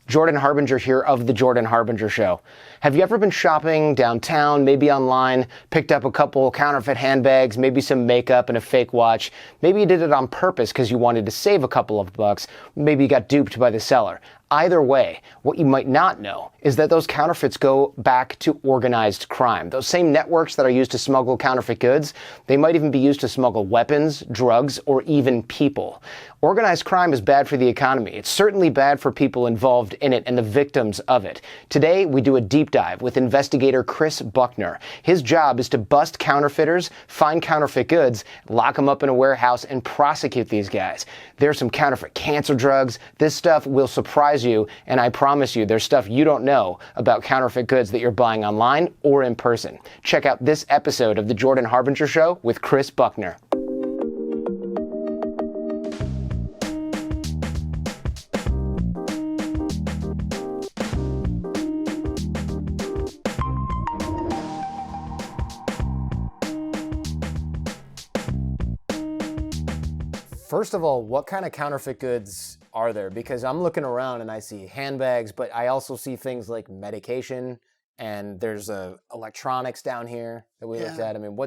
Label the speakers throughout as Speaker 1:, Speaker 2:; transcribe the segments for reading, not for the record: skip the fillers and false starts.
Speaker 1: Jordan Harbinger here of The Jordan Harbinger Show. Have you ever been shopping downtown, maybe online, picked up a couple counterfeit handbags, maybe some makeup and a fake watch? Maybe you did it on purpose because you wanted to save a couple of bucks. Maybe you got duped by the seller. Either way, what you might not know is that those counterfeits go back to organized crime. Those same networks that are used to smuggle counterfeit goods, they might even be used to smuggle weapons, drugs, or even people. Organized crime is bad for the economy. It's certainly bad for people involved in it and the victims of it. Today, we do a deep dive with investigator Kris Buckner. His job is to bust counterfeiters, find counterfeit goods, lock them up in a warehouse, and prosecute these guys. There's some counterfeit cancer drugs. This stuff will surprise you, and I promise you there's stuff you don't know about counterfeit goods that you're buying online or in person. Check out this episode of The Jordan Harbinger Show with Kris Buckner. First of all, what kind of counterfeit goods are there? Because I'm looking around and I see handbags, but I also see things like medication, and there's electronics down here that we looked at. I mean,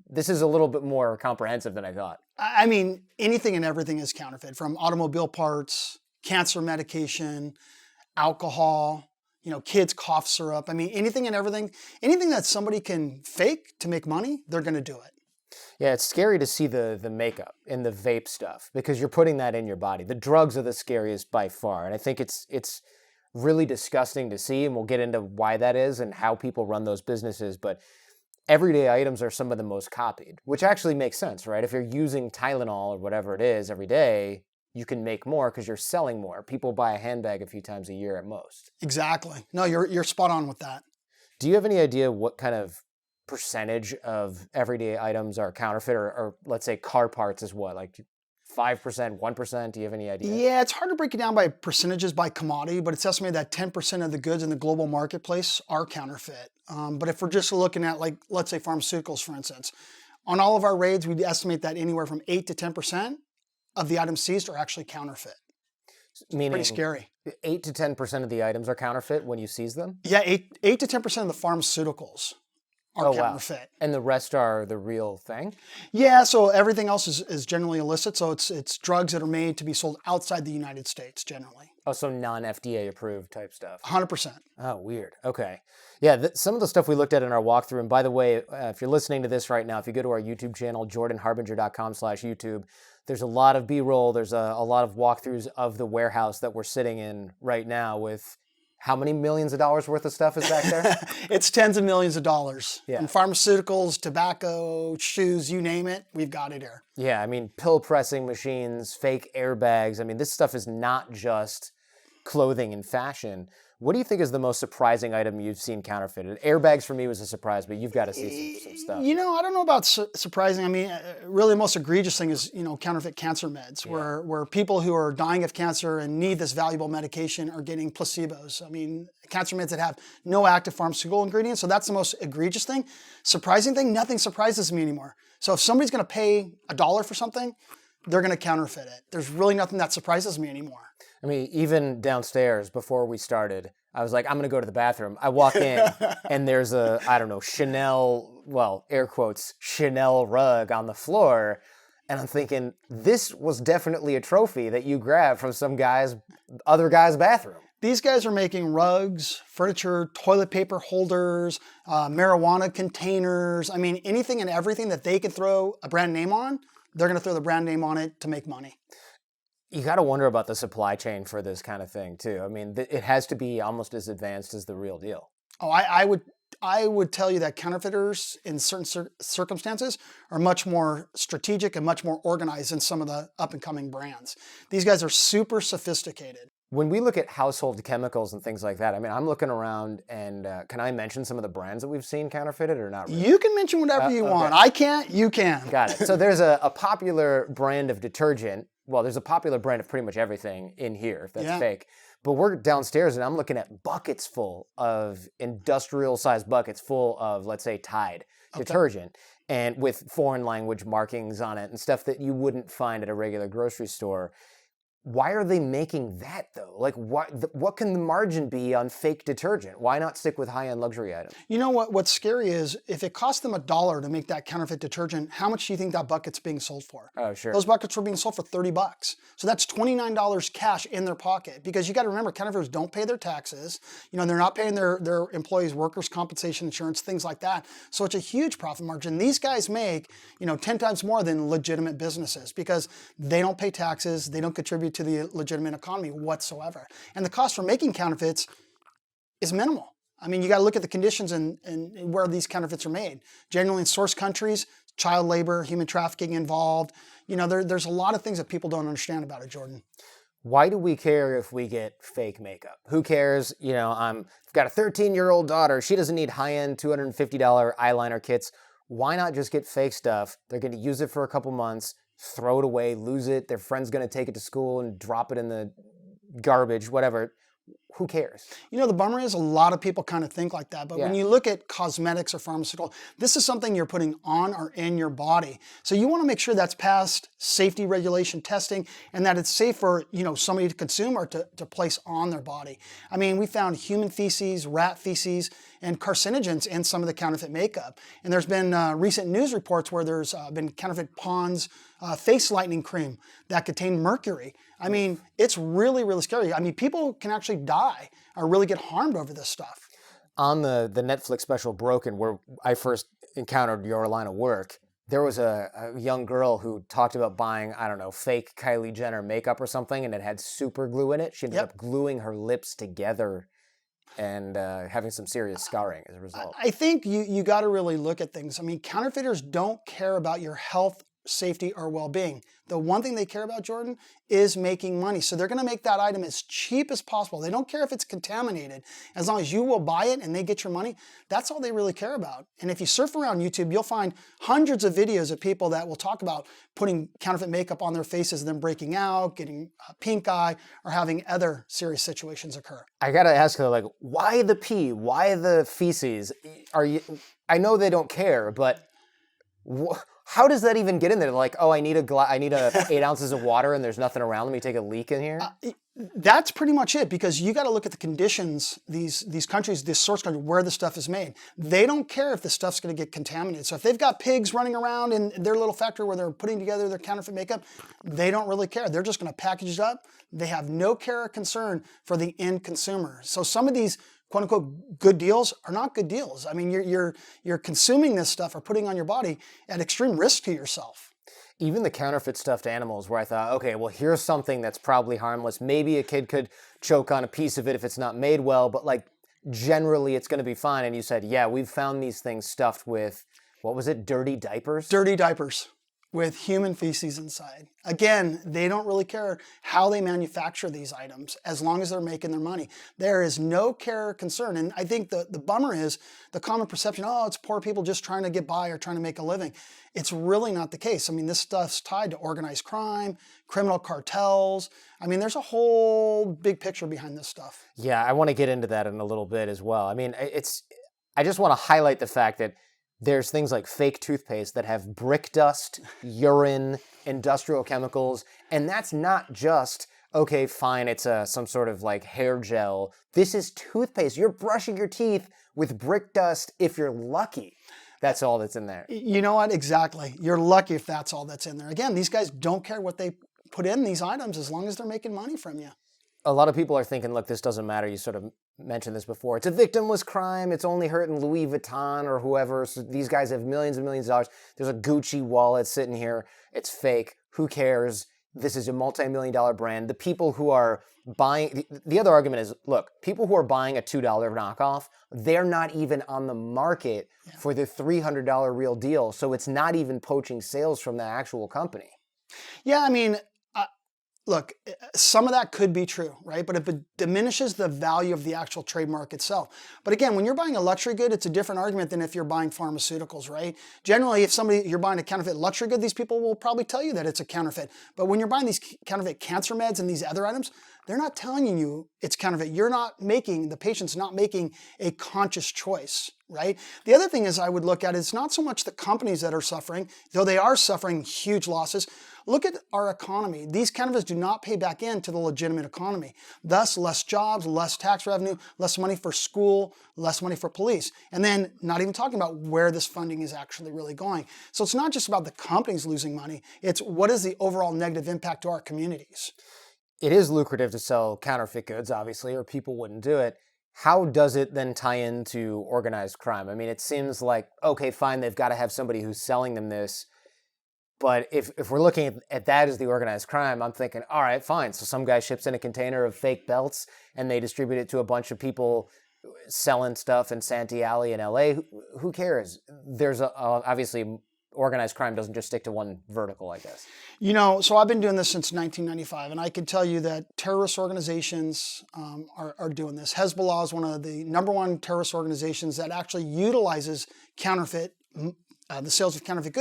Speaker 1: this is a little bit more comprehensive than I thought.
Speaker 2: I mean, anything and everything is counterfeit, from automobile parts, cancer medication, alcohol, kids' cough syrup. I mean, anything and everything, anything that somebody can fake to make money, they're going to do it.
Speaker 1: Yeah, it's scary to see the makeup and the vape stuff because you're putting that in your body. The drugs are the scariest by far, and I think it's really disgusting to see, and we'll get into why that is and how people run those businesses. But everyday items are some of the most copied, which actually makes sense, right? If you're using Tylenol or whatever it is every day, you can make more because you're selling more. People buy a handbag a few times a year at most.
Speaker 2: Exactly. No, you're spot on with that.
Speaker 1: Do you have any idea what kind of percentage of everyday items are counterfeit, or let's say car parts is what, like 5%, 1%? Do you have any idea?
Speaker 2: Yeah, it's hard to break it down by percentages by commodity, but it's estimated that 10% of the goods in the global marketplace are counterfeit. But if we're just looking at, like, let's say pharmaceuticals, for instance, on all of our raids, we estimate that anywhere from 8 to 10% of the items seized are actually counterfeit.
Speaker 1: Meaning
Speaker 2: pretty scary.
Speaker 1: 8 to 10% of the items are counterfeit when you seize them?
Speaker 2: Yeah, 8 to 10% of the pharmaceuticals are counterfeit.
Speaker 1: Wow. And the rest are the real thing?
Speaker 2: Yeah, so everything else is generally illicit. So it's drugs that are made to be sold outside the United States generally.
Speaker 1: Oh, so non-FDA approved type stuff?
Speaker 2: 100%.
Speaker 1: Oh, weird. Okay. Yeah, some of the stuff we looked at in our walkthrough, and by the way, if you're listening to this right now, if you go to our YouTube channel, jordanharbinger.com/YouTube, there's a lot of B-roll. There's a lot of walkthroughs of the warehouse that we're sitting in right now with how many millions of dollars worth of stuff is back there?
Speaker 2: It's tens of millions of dollars.
Speaker 1: Yeah.
Speaker 2: From pharmaceuticals, tobacco, shoes, you name it, we've got it here.
Speaker 1: Yeah, I mean, pill pressing machines, fake airbags. I mean, this stuff is not just clothing and fashion. What do you think is the most surprising item you've seen counterfeited? Airbags for me was a surprise, but you've got to see some stuff.
Speaker 2: I don't know about surprising. I mean, really the most egregious thing is, counterfeit cancer meds, where people who are dying of cancer and need this valuable medication are getting placebos. I mean, cancer meds that have no active pharmaceutical ingredients. So that's the most egregious thing. Surprising thing, nothing surprises me anymore. So if somebody's going to pay $1 for something, they're going to counterfeit it. There's really nothing that surprises me anymore.
Speaker 1: I mean, even downstairs before we started, I was like, I'm going to go to the bathroom. I walk in and there's a, Chanel, well, air quotes, Chanel rug on the floor. And I'm thinking, this was definitely a trophy that you grabbed from some other guy's bathroom.
Speaker 2: These guys are making rugs, furniture, toilet paper holders, marijuana containers. I mean, anything and everything that they can throw a brand name on, they're going to throw the brand name on it to make money.
Speaker 1: You got to wonder about the supply chain for this kind of thing, too. I mean, it has to be almost as advanced as the real deal.
Speaker 2: Oh, I would tell you that counterfeiters in certain circumstances are much more strategic and much more organized than some of the up-and-coming brands. These guys are super sophisticated.
Speaker 1: When we look at household chemicals and things like that, I mean, I'm looking around and can I mention some of the brands that we've seen counterfeited or not really?
Speaker 2: You can mention whatever you want. I can't, you can.
Speaker 1: Got it. So there's a popular brand of detergent. Well, there's a popular brand of pretty much everything in here that's fake. But we're downstairs and I'm looking at buckets full of industrial-sized buckets full of, let's say, Tide detergent, and with foreign language markings on it and stuff that you wouldn't find at a regular grocery store. Why are they making that though? Like what can the margin be on fake detergent? Why not stick with high-end luxury items?
Speaker 2: You know what's scary is if it cost them $1 to make that counterfeit detergent, how much do you think that bucket's being sold for?
Speaker 1: Oh, sure.
Speaker 2: Those buckets were being sold for $30. So that's $29 cash in their pocket, because you got to remember, counterfeiters don't pay their taxes. You know, they're not paying their employees workers' compensation insurance, things like that. So it's a huge profit margin. These guys make, 10 times more than legitimate businesses because they don't pay taxes, they don't contribute to the legitimate economy whatsoever. And the cost for making counterfeits is minimal. I mean, you got to look at the conditions and where these counterfeits are made. Generally in source countries, child labor, human trafficking involved. There's a lot of things that people don't understand about it, Jordan.
Speaker 1: Why do we care if we get fake makeup? Who cares? I've got a 13-year-old daughter. She doesn't need high-end $250 eyeliner kits. Why not just get fake stuff? They're going to use it for a couple months, throw it away, lose it. Their friend's going to take it to school and drop it in the garbage, whatever. Who cares?
Speaker 2: The bummer is a lot of people kind of think like that. But when you look at cosmetics or pharmaceutical, this is something you're putting on or in your body. So you want to make sure that's passed safety regulation testing and that it's safe for, somebody to consume or to place on their body. I mean, we found human feces, rat feces, and carcinogens in some of the counterfeit makeup. And there's been recent news reports where there's been counterfeit Pond's face lightening cream that contained mercury. I mean, it's really, really scary. I mean, people can actually die or really get harmed over this stuff.
Speaker 1: On the Netflix special Broken, where I first encountered your line of work, there was a young girl who talked about buying, I don't know, fake Kylie Jenner makeup or something, and it had super glue in it. She ended up gluing her lips together and having some serious scarring as a result.
Speaker 2: I think you got to really look at things. I mean, counterfeiters don't care about your health, safety, or well-being. The one thing they care about, Jordan, is making money. So they're going to make that item as cheap as possible. They don't care if it's contaminated. As long as you will buy it and they get your money, that's all they really care about. And if you surf around YouTube, you'll find hundreds of videos of people that will talk about putting counterfeit makeup on their faces and then breaking out, getting pink eye, or having other serious situations occur.
Speaker 1: I got to ask her, why the pee? Why the feces? I know they don't care, but how does that even get in there? Like, oh, I need 8 ounces of water and there's nothing around. Let me take a leak in here.
Speaker 2: That's pretty much it, because you got to look at the conditions, these countries, this source country, where the stuff is made. They don't care if the stuff's going to get contaminated. So if they've got pigs running around in their little factory where they're putting together their counterfeit makeup, they don't really care. They're just going to package it up. They have no care or concern for the end consumer. So some of these quote unquote good deals are not good deals. I mean, you're consuming this stuff or putting on your body at extreme risk to yourself.
Speaker 1: Even the counterfeit stuffed animals, where I thought, okay, well, here's something that's probably harmless. Maybe a kid could choke on a piece of it if it's not made well, but generally it's going to be fine. And you said, yeah, we've found these things stuffed with, what was it, dirty diapers?
Speaker 2: Dirty diapers with human feces inside. Again, they don't really care how they manufacture these items as long as they're making their money. There is no care or concern. And I think the bummer is the common perception, oh, it's poor people just trying to get by or trying to make a living. It's really not the case. I mean, this stuff's tied to organized crime, criminal cartels. I mean, there's a whole big picture behind this stuff.
Speaker 1: Yeah, I want to get into that in a little bit as well. I mean, I just want to highlight the fact that there's things like fake toothpaste that have brick dust, urine, industrial chemicals, and that's not just, okay, fine, it's some sort of hair gel. This is toothpaste. You're brushing your teeth with brick dust if you're lucky. That's all that's in there.
Speaker 2: You know what? Exactly. You're lucky if that's all that's in there. Again, these guys don't care what they put in these items as long as they're making money from you.
Speaker 1: A lot of people are thinking, look, this doesn't matter. You sort of mentioned this before. It's a victimless crime. It's only hurting Louis Vuitton or whoever. So these guys have millions and millions of dollars. There's a Gucci wallet sitting here. It's fake. Who cares? This is a multi-million-dollar brand. The people who are buying... The other argument is, look, people who are buying a $2 knockoff, they're not even on the market for the $300 real deal. So it's not even poaching sales from the actual company.
Speaker 2: Yeah, I mean... Look, some of that could be true, right? But if it diminishes the value of the actual trademark itself. But again, when you're buying a luxury good, it's a different argument than if you're buying pharmaceuticals, right? Generally, if you're buying a counterfeit luxury good, these people will probably tell you that it's a counterfeit. But when you're buying these counterfeit cancer meds and these other items, they're not telling you it's counterfeit. The patient's not making a conscious choice, right? The other thing is I would look at it's not so much the companies that are suffering, though they are suffering huge losses. Look at our economy. These counterfeits do not pay back into the legitimate economy. Thus, less jobs, less tax revenue, less money for school, less money for police. And then not even talking about where this funding is actually really going. So it's not just about the companies losing money. It's what is the overall negative impact to our communities.
Speaker 1: It is lucrative to sell counterfeit goods, obviously, or people wouldn't do it. How does it then tie into organized crime? I mean, it seems like, okay, fine, they've got to have somebody who's selling them this. But if we're looking at that as the organized crime, I'm thinking, all right, fine. So some guy ships in a container of fake belts and they distribute it to a bunch of people selling stuff in Santee Alley in LA. Who cares? There's obviously organized crime doesn't just stick to one vertical, I guess.
Speaker 2: You know, so I've been doing this since 1995, and I can tell you that terrorist organizations are doing this. Hezbollah is one of the #1 terrorist organizations that actually utilizes counterfeit, the sales of counterfeit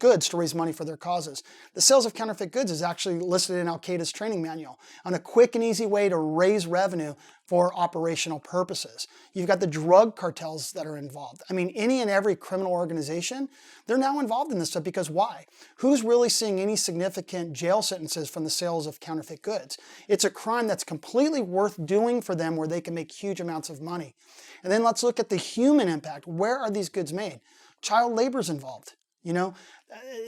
Speaker 2: goods to raise money for their causes. The sales of counterfeit goods is actually listed in Al-Qaeda's training manual on a quick and easy way to raise revenue for operational purposes. You've got the drug cartels that are involved. I mean, any and every criminal organization, they're now involved in this stuff because why? Who's really seeing any significant jail sentences from the sales of counterfeit goods? It's a crime that's completely worth doing for them where they can make huge amounts of money. And then let's look at the human impact. Where are these goods made? Child labor is involved. You know,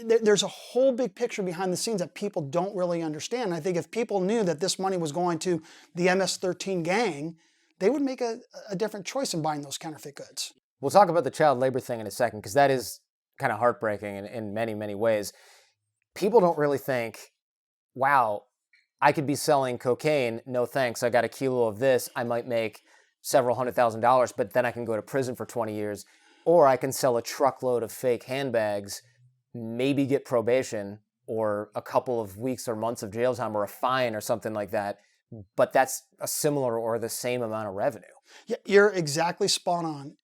Speaker 2: there's a whole big picture behind the scenes that people don't really understand. And I think if people knew that this money was going to the MS-13 gang, they would make a different choice in buying those counterfeit goods.
Speaker 1: We'll talk about the child labor thing in a second, because that is kind of heartbreaking in many, many ways. People don't really think, wow, I could be selling cocaine. No thanks. I got a kilo of this. I might make several $100,000, but then I can go to prison for 20 years. Or I can sell a truckload of fake handbags, maybe get probation or a couple of weeks or months of jail time or a fine or something like that. But that's a similar or the same amount of revenue.
Speaker 2: Yeah, you're exactly spot on.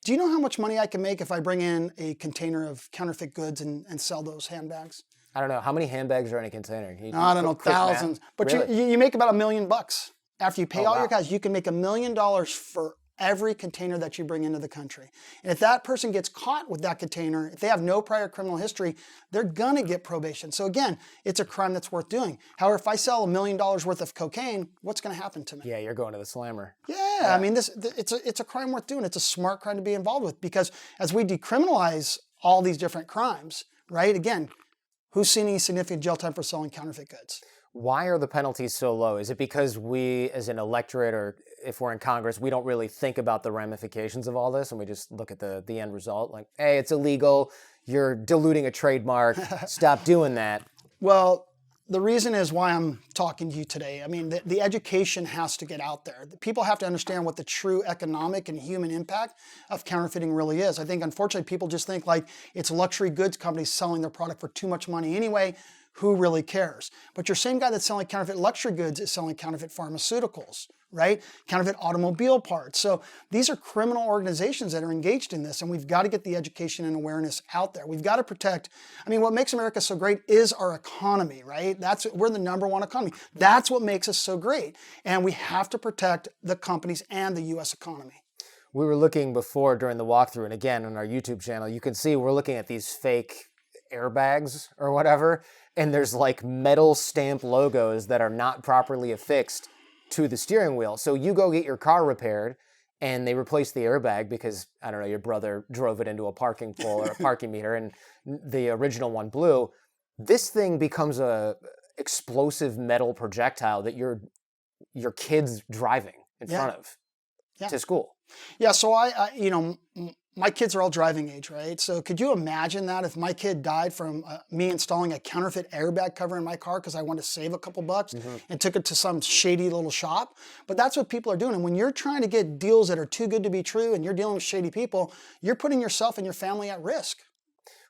Speaker 2: Do you know how much money I can make if I bring in a container of counterfeit goods and sell those handbags?
Speaker 1: I don't know. How many handbags are in a container?
Speaker 2: I don't know, thousands. But really? you make about $1 million. After you pay all your guys, you can make $1 million for every container that you bring into the country. And if that person gets caught with that container, if they have no prior criminal history, they're gonna get probation. So again, it's a crime that's worth doing. However, if I sell $1 million worth of cocaine, what's gonna happen to me?
Speaker 1: Yeah, you're going to the slammer.
Speaker 2: Yeah, I mean, it's a crime worth doing. It's a smart crime to be involved with, because as we decriminalize all these different crimes, right? Again, who's seen any significant jail time for selling counterfeit goods?
Speaker 1: Why are the penalties so low? Is it because we, as an electorate, or if we're in Congress, we don't really think about the ramifications of all this, and we just look at the end result, like, hey, it's illegal, you're diluting a trademark, stop doing that?
Speaker 2: Well, the reason is why I'm talking to you today. I mean, the education has to get out there. People have to understand what the true economic and human impact of counterfeiting really is. I think, unfortunately, people just think like it's luxury goods companies selling their product for too much money anyway. Who really cares? But your same guy that's selling counterfeit luxury goods is selling counterfeit pharmaceuticals, right? Counterfeit automobile parts. So these are criminal organizations that are engaged in this, and we've got to get the education and awareness out there. We've got to protect, I mean, what makes America so great is our economy, right? We're the #1 economy. That's what makes us so great. And we have to protect the companies and the US economy.
Speaker 1: We were looking before during the walkthrough, and again on our YouTube channel, you can see we're looking at these fake airbags or whatever, and there's like metal stamp logos that are not properly affixed to the steering wheel. So you go get your car repaired and they replace the airbag because, I don't know, your brother drove it into a parking pole or a parking meter and the original one blew. This thing becomes a explosive metal projectile that your kid's driving in front of to school.
Speaker 2: Yeah, so I my kids are all driving age, right? So could you imagine that if my kid died from me installing a counterfeit airbag cover in my car because I wanted to save a couple bucks and took it to some shady little shop? But that's what people are doing. And when you're trying to get deals that are too good to be true and you're dealing with shady people, you're putting yourself and your family at risk.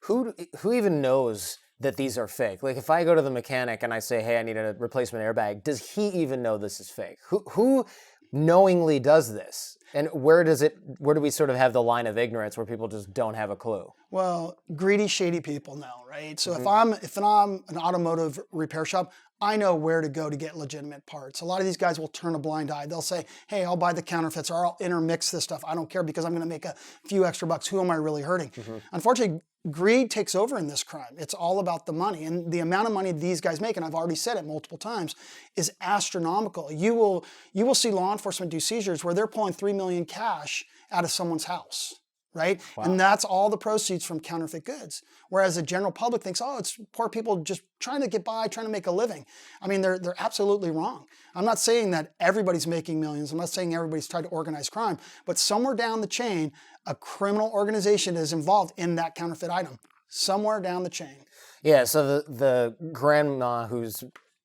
Speaker 1: Who even knows that these are fake? Like if I go to the mechanic and I say, hey, I need a replacement airbag, does he even know this is fake? Who knowingly does this? And where do we sort of have the line of ignorance where people just don't have a clue?
Speaker 2: Well, greedy, shady people know, right? So if I'm an automotive repair shop, I know where to go to get legitimate parts. A lot of these guys will turn a blind eye. They'll say, hey, I'll buy the counterfeits or I'll intermix this stuff. I don't care because I'm going to make a few extra bucks. Who am I really hurting? Unfortunately, greed takes over in this crime. It's all about the money. And the amount of money these guys make, and I've already said it multiple times, is astronomical. You will see law enforcement do seizures where they're pulling $3 million cash out of someone's house. Right? Wow. And that's all the proceeds from counterfeit goods. Whereas the general public thinks, oh, it's poor people just trying to get by, trying to make a living. I mean, they're absolutely wrong. I'm not saying that everybody's making millions. I'm not saying everybody's trying to organize crime. But somewhere down the chain, a criminal organization is involved in that counterfeit item. Somewhere down the chain.
Speaker 1: Yeah, so the grandma who's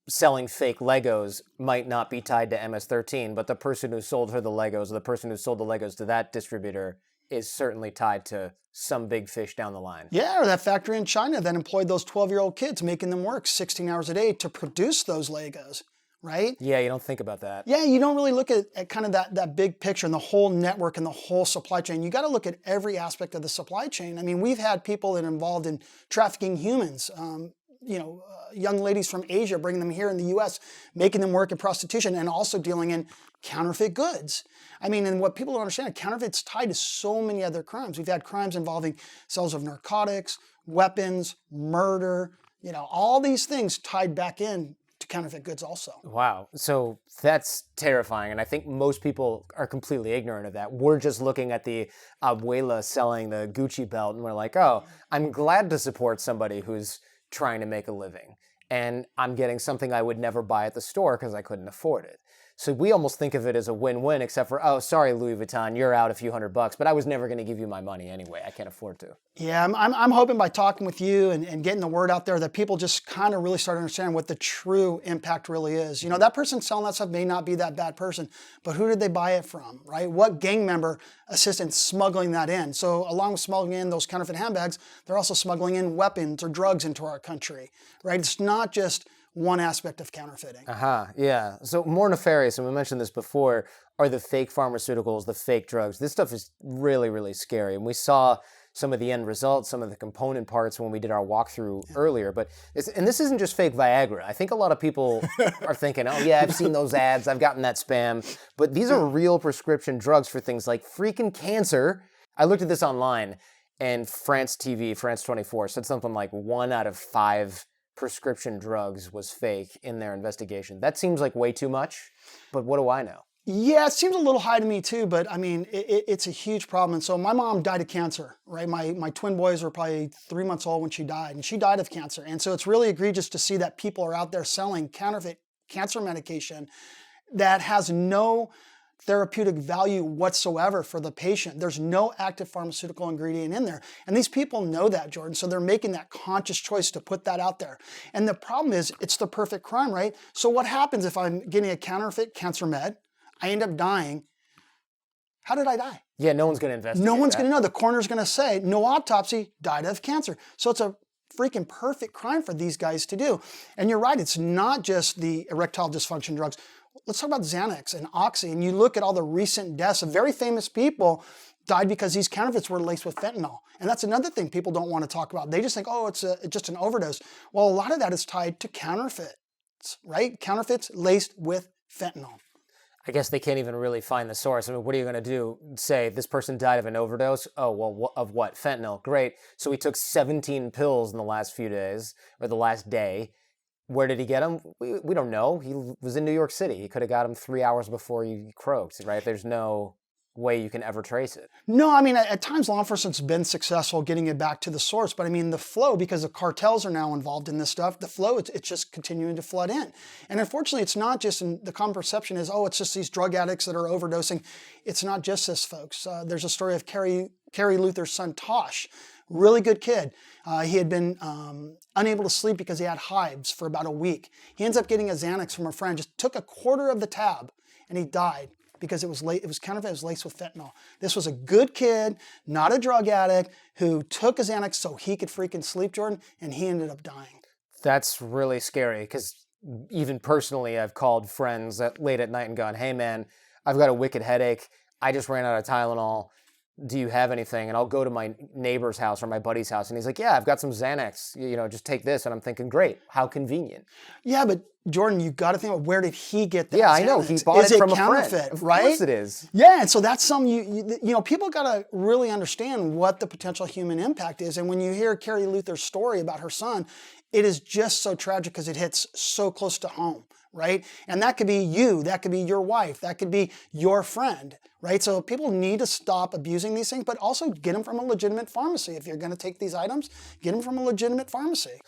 Speaker 1: selling fake Legos might not be tied to MS-13, but the person who sold her the Legos, or the person who sold the Legos to that distributor, is certainly tied to some big fish down the line.
Speaker 2: Yeah, or that factory in China that employed those 12-year-old kids, making them work 16 hours a day to produce those Legos, right?
Speaker 1: Yeah, you don't think about that.
Speaker 2: Yeah, you don't really look at kind of that big picture and the whole network and the whole supply chain. You got to look at every aspect of the supply chain. I mean, we've had people that are involved in trafficking humans, young ladies from Asia, bringing them here in the U.S., making them work in prostitution and also dealing in counterfeit goods. I mean, and what people don't understand, counterfeit's tied to so many other crimes. We've had crimes involving sales of narcotics, weapons, murder, all these things tied back in to counterfeit goods also.
Speaker 1: Wow. So that's terrifying. And I think most people are completely ignorant of that. We're just looking at the abuela selling the Gucci belt and we're like, oh, I'm glad to support somebody who's trying to make a living. And I'm getting something I would never buy at the store because I couldn't afford it. So we almost think of it as a win-win, except for, oh, sorry, Louis Vuitton, you're out a few $100, but I was never going to give you my money anyway. I can't afford to.
Speaker 2: Yeah, I'm hoping by talking with you and getting the word out there that people just kind of really start to understand what the true impact really is. That person selling that stuff may not be that bad person, but who did they buy it from, right? What gang member assisted smuggling that in? So along with smuggling in those counterfeit handbags, they're also smuggling in weapons or drugs into our country, right? It's not just one aspect of counterfeiting.
Speaker 1: Yeah. So more nefarious, and we mentioned this before, are the fake pharmaceuticals, the fake drugs. This stuff is really, really scary. And we saw some of the end results, some of the component parts when we did our walkthrough earlier. But this isn't just fake Viagra. I think a lot of people are thinking, oh yeah, I've seen those ads, I've gotten that spam. But these are real prescription drugs for things like freaking cancer. I looked at this online, and France 24, said something like 1 out of 5 prescription drugs was fake in their investigation. That seems like way too much, but what do I know?
Speaker 2: Yeah, it seems a little high to me too, but I mean, it's a huge problem. And so my mom died of cancer, right? My twin boys were probably 3 months old when she died, and she died of cancer. And so it's really egregious to see that people are out there selling counterfeit cancer medication that has no therapeutic value whatsoever for the patient. There's no active pharmaceutical ingredient in there. And these people know that, Jordan. So they're making that conscious choice to put that out there. And the problem is, it's the perfect crime, right? So what happens if I'm getting a counterfeit cancer med, I end up dying? How did I die?
Speaker 1: Yeah, no one's going to investigate.
Speaker 2: No one's going to know. The coroner's going to say, no autopsy, died of cancer. So it's a freaking perfect crime for these guys to do. And you're right, it's not just the erectile dysfunction drugs. Let's talk about Xanax and Oxy. And you look at all the recent deaths of very famous people died because these counterfeits were laced with fentanyl. And that's another thing people don't want to talk about. They just think, oh, it's just an overdose. Well, a lot of that is tied to counterfeits, right? Counterfeits laced with fentanyl.
Speaker 1: I guess they can't even really find the source. I mean, what are you going to do? Say this person died of an overdose? Oh, well, of what? Fentanyl. Great. So he took 17 pills in the last few days, or the last day. Where did he get them? We don't know. He was in New York City. He could have got them 3 hours before he croaked, right? There's no way you can ever trace it.
Speaker 2: No, I mean, at times law enforcement's been successful getting it back to the source, but I mean, the flow, because the cartels are now involved in this stuff, the flow, it's just continuing to flood in. And unfortunately, it's not just, the common perception is, oh, it's just these drug addicts that are overdosing. It's not just this, folks. There's a story of Carrie Luther's son, Tosh. Really good kid. He had been unable to sleep because he had hives for about a week. He ends up getting a Xanax from a friend, just took a quarter of the tab, and he died because it was counterfeit, it was laced with fentanyl. This was a good kid, not a drug addict, who took a Xanax so he could freaking sleep, Jordan, and he ended up dying.
Speaker 1: That's really scary, because even personally, I've called friends late at night and gone, hey man, I've got a wicked headache. I just ran out of Tylenol. do you have anything? And I'll go to my neighbor's house or my buddy's house, and he's like, yeah, I've got some Xanax, just take this. And I'm thinking, great, how convenient.
Speaker 2: Yeah, but Jordan, you got to think about, where did he get that?
Speaker 1: Yeah, I know. He bought it from a
Speaker 2: counterfeit,
Speaker 1: friend. Of
Speaker 2: right?
Speaker 1: course it is.
Speaker 2: Yeah, and so that's something people got to really understand what the potential human impact is. And when you hear Carrie Luther's story about her son, it is just so tragic because it hits so close to home, right? And that could be you, that could be your wife, that could be your friend, right? So people need to stop abusing these things, but also get them from a legitimate pharmacy. If you're going to take these items, get them from a legitimate pharmacy.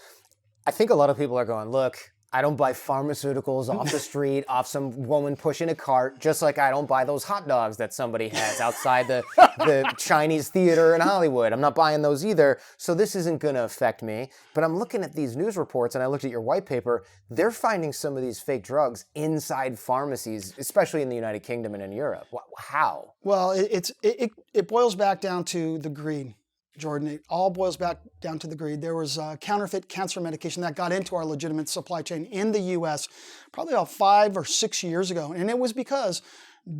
Speaker 1: I think a lot of people are going, look, I don't buy pharmaceuticals off the street, off some woman pushing a cart, just like I don't buy those hot dogs that somebody has outside the Chinese theater in Hollywood. I'm not buying those either, so this isn't going to affect me. But I'm looking at these news reports, and I looked at your white paper. They're finding some of these fake drugs inside pharmacies, especially in the United Kingdom and in Europe. How?
Speaker 2: Well, it boils back down to the greed, Jordan. It all boils back down to the greed. There was counterfeit cancer medication that got into our legitimate supply chain in the U.S. probably about 5 or 6 years ago. And it was because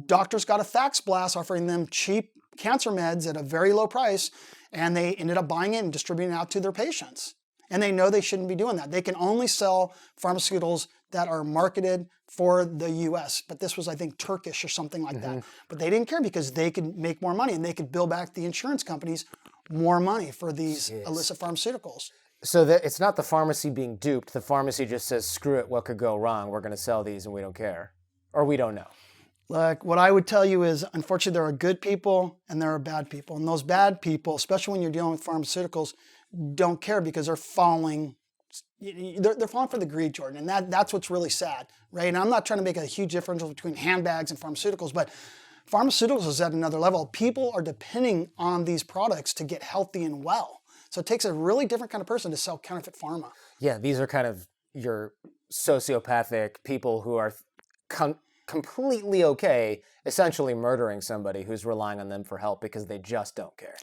Speaker 2: doctors got a fax blast offering them cheap cancer meds at a very low price, and they ended up buying it and distributing it out to their patients. And they know they shouldn't be doing that. They can only sell pharmaceuticals that are marketed for the U.S. But this was, I think, Turkish or something like that. But they didn't care because they could make more money, and they could bill back the insurance companies more money for these illicit pharmaceuticals.
Speaker 1: So it's not the pharmacy being duped. The pharmacy just says, screw it, what could go wrong? We're going to sell these and we don't care. Or we don't know.
Speaker 2: Look, what I would tell you is, unfortunately, there are good people and there are bad people. And those bad people, especially when you're dealing with pharmaceuticals, don't care because they're falling for the greed, Jordan. And that's what's really sad, right? And I'm not trying to make a huge difference between handbags and pharmaceuticals, but pharmaceuticals is at another level. People are depending on these products to get healthy and well. So it takes a really different kind of person to sell counterfeit pharma.
Speaker 1: Yeah, these are kind of your sociopathic people who are completely okay, essentially murdering somebody who's relying on them for help because they just don't care.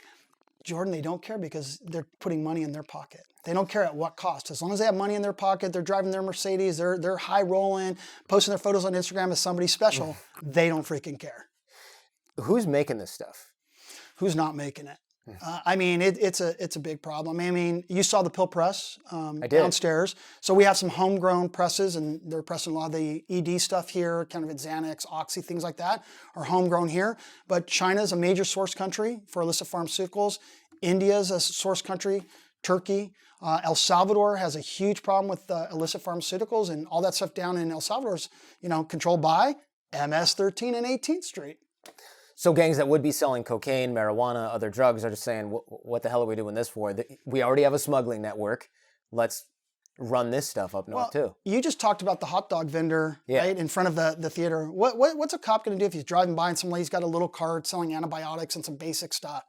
Speaker 2: Jordan, they don't care because they're putting money in their pocket. They don't care at what cost. As long as they have money in their pocket, they're driving their Mercedes, they're high rolling, posting their photos on Instagram as somebody special. They don't freaking care.
Speaker 1: Who's making this stuff?
Speaker 2: Who's not making it? I mean, it's a big problem. I mean, you saw the pill press downstairs. So we have some homegrown presses, and they're pressing a lot of the ED stuff here, kind of Xanax, Oxy, things like that, are homegrown here. But China is a major source country for illicit pharmaceuticals. India is a source country. Turkey. El Salvador has a huge problem with illicit pharmaceuticals, and all that stuff down in El Salvador is, controlled by MS-13 and 18th Street.
Speaker 1: So gangs that would be selling cocaine, marijuana, other drugs are just saying, what the hell are we doing this for? We already have a smuggling network. Let's run this stuff up north too. You
Speaker 2: just talked about the hot dog vendor, right, in front of the theater. What's a cop going to do if he's driving by and some lady's got a little cart selling antibiotics and some basic stuff?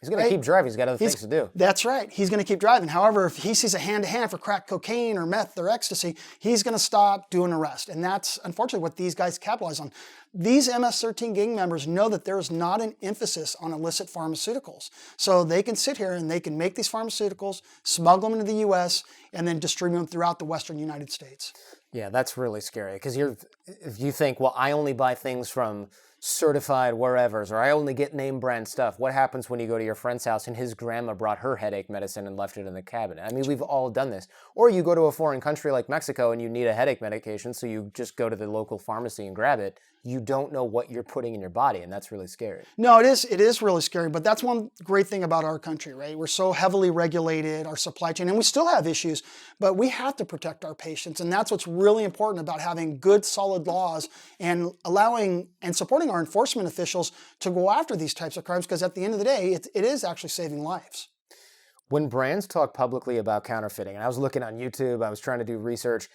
Speaker 1: He's going to keep driving. He's got other things to do.
Speaker 2: That's right. He's going to keep driving. However, if he sees a hand-to-hand for crack cocaine or meth or ecstasy, he's going to stop, do an arrest. And that's, unfortunately, what these guys capitalize on. These MS-13 gang members know that there is not an emphasis on illicit pharmaceuticals. So they can sit here and they can make these pharmaceuticals, smuggle them into the U.S., and then distribute them throughout the western United States.
Speaker 1: Yeah, that's really scary. Because if you think, well, I only buy things from certified wherevers, or I only get name brand stuff. What happens when you go to your friend's house and his grandma brought her headache medicine and left it in the cabinet? I mean, we've all done this. Or you go to a foreign country like Mexico and you need a headache medication, so you just go to the local pharmacy and grab it. You don't know what you're putting in your body, and that's really scary.
Speaker 2: No, it is really scary, but that's one great thing about our country, right? We're so heavily regulated, our supply chain, and we still have issues, but we have to protect our patients, and that's what's really important about having good, solid laws and allowing and supporting our enforcement officials to go after these types of crimes, because at the end of the day, it is actually saving lives.
Speaker 1: When brands talk publicly about counterfeiting, and I was looking on YouTube, I was trying to do research,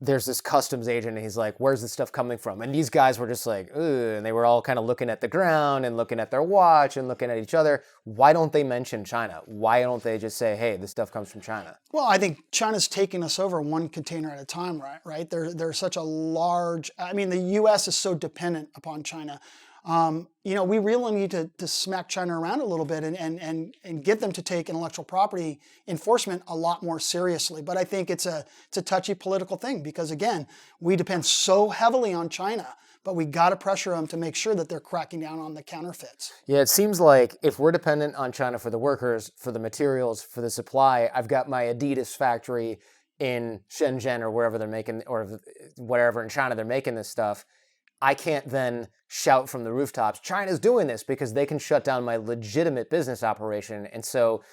Speaker 1: there's this customs agent and he's like, where's this stuff coming from? And these guys were just like, ugh, and they were all kind of looking at the ground and looking at their watch and looking at each other. Why don't they mention China? Why don't they just say, hey, this stuff comes from China?
Speaker 2: Well, I think China's taking us over one container at a time, right? They're such a large, the U.S. is so dependent upon China. We really need to smack China around a little bit and get them to take intellectual property enforcement a lot more seriously. But I think it's a touchy political thing because, again, we depend so heavily on China. but we got to pressure them to make sure that they're cracking down on the counterfeits.
Speaker 1: Yeah, it seems like if we're dependent on China for the workers, for the materials, for the supply, I've got my Adidas factory in Shenzhen or wherever they're making, or wherever in China they're making this stuff. I can't then shout from the rooftops, China's doing this, because they can shut down my legitimate business operation. And so